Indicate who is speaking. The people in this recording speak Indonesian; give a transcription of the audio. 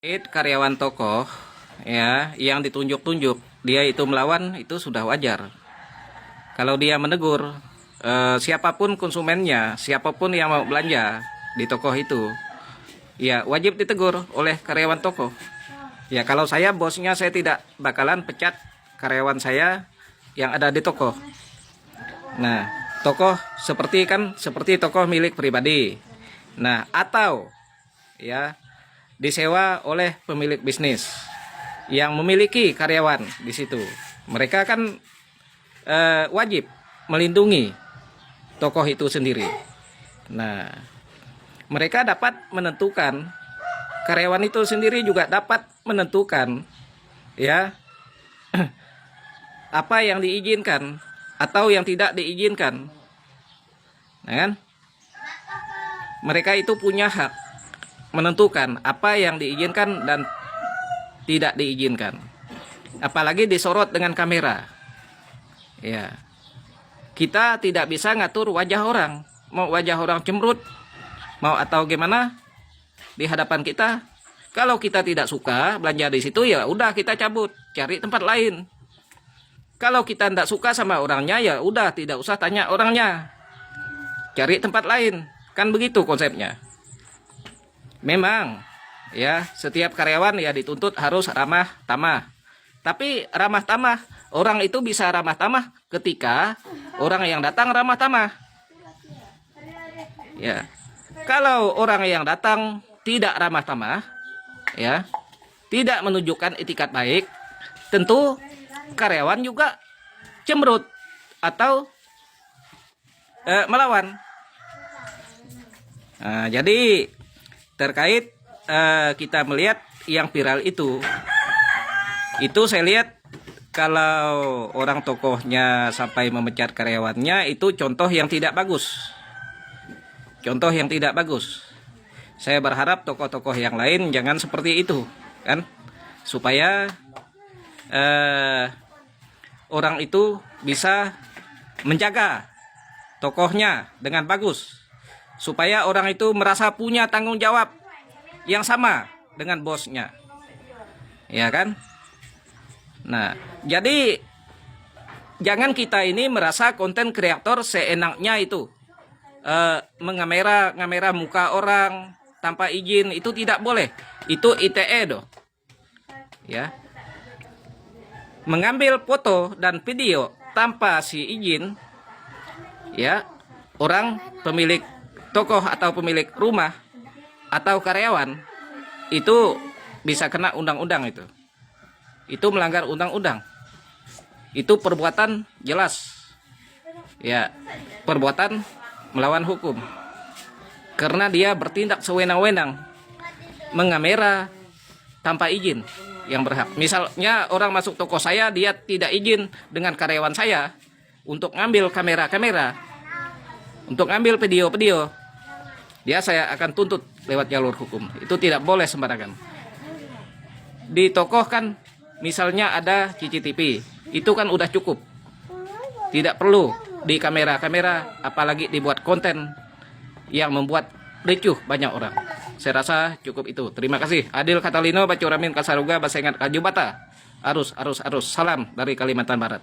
Speaker 1: Karyawan toko ya yang ditunjuk-tunjuk dia itu melawan itu sudah wajar. Kalau dia menegur siapapun konsumennya, siapapun yang mau belanja di toko itu, ya wajib ditegur oleh karyawan toko. Ya kalau saya bosnya, saya tidak bakalan pecat karyawan saya yang ada di toko. Nah, toko seperti toko milik pribadi. Nah, atau ya disewa oleh pemilik bisnis yang memiliki karyawan di situ. Mereka kan wajib melindungi tokoh itu sendiri. Nah, mereka dapat menentukan, karyawan itu sendiri juga dapat menentukan ya apa yang diizinkan atau yang tidak diizinkan. Nah, kan? Mereka itu punya hak menentukan apa yang diizinkan dan tidak diizinkan. Apalagi disorot dengan kamera. Ya. Kita tidak bisa ngatur wajah orang. Mau wajah orang cemberut, mau atau gimana di hadapan kita. Kalau kita tidak suka belanja di situ, ya udah kita cabut, cari tempat lain. Kalau kita tidak suka sama orangnya, ya udah tidak usah tanya orangnya. Cari tempat lain. Kan begitu konsepnya. Memang ya setiap karyawan ya dituntut harus ramah tamah. Tapi ramah tamah, orang itu bisa ramah tamah ketika orang yang datang ramah tamah. Ya. Kalau orang yang datang tidak ramah tamah, ya, tidak menunjukkan etikat baik, tentu karyawan juga cemberut atau melawan. Nah, jadi terkait kita melihat yang viral itu saya lihat kalau orang tokohnya sampai memecat karyawannya itu contoh yang tidak bagus. Contoh yang tidak bagus. Saya berharap tokoh-tokoh yang lain jangan seperti itu, kan? Supaya orang itu bisa menjaga tokohnya dengan bagus. Supaya orang itu merasa punya tanggung jawab yang sama dengan bosnya. Ya kan? Nah, jadi jangan kita ini merasa konten kreator seenaknya itu. Mengamera muka orang tanpa izin itu tidak boleh. Itu ITE doh. Ya. Mengambil foto dan video tanpa si izin, ya, orang pemilik toko atau pemilik rumah atau karyawan itu bisa kena undang-undang itu. Itu melanggar undang-undang. Itu perbuatan jelas. Ya, perbuatan melawan hukum. Karena dia bertindak sewenang-wenang mengamera tanpa izin yang berhak. Misalnya orang masuk toko saya, dia tidak izin dengan karyawan saya untuk ngambil kamera-kamera, untuk ngambil video-video. Dia saya akan tuntut lewat jalur hukum. Itu tidak boleh sembarangan. Di toko kan misalnya ada CCTV, itu kan udah cukup. Tidak perlu di kamera-kamera, apalagi dibuat konten yang membuat ricuh banyak orang. Saya rasa cukup itu. Terima kasih. Adil Catalino, Bacuramin Kasaruga, Basengat Kajubata. Arus. Salam dari Kalimantan Barat.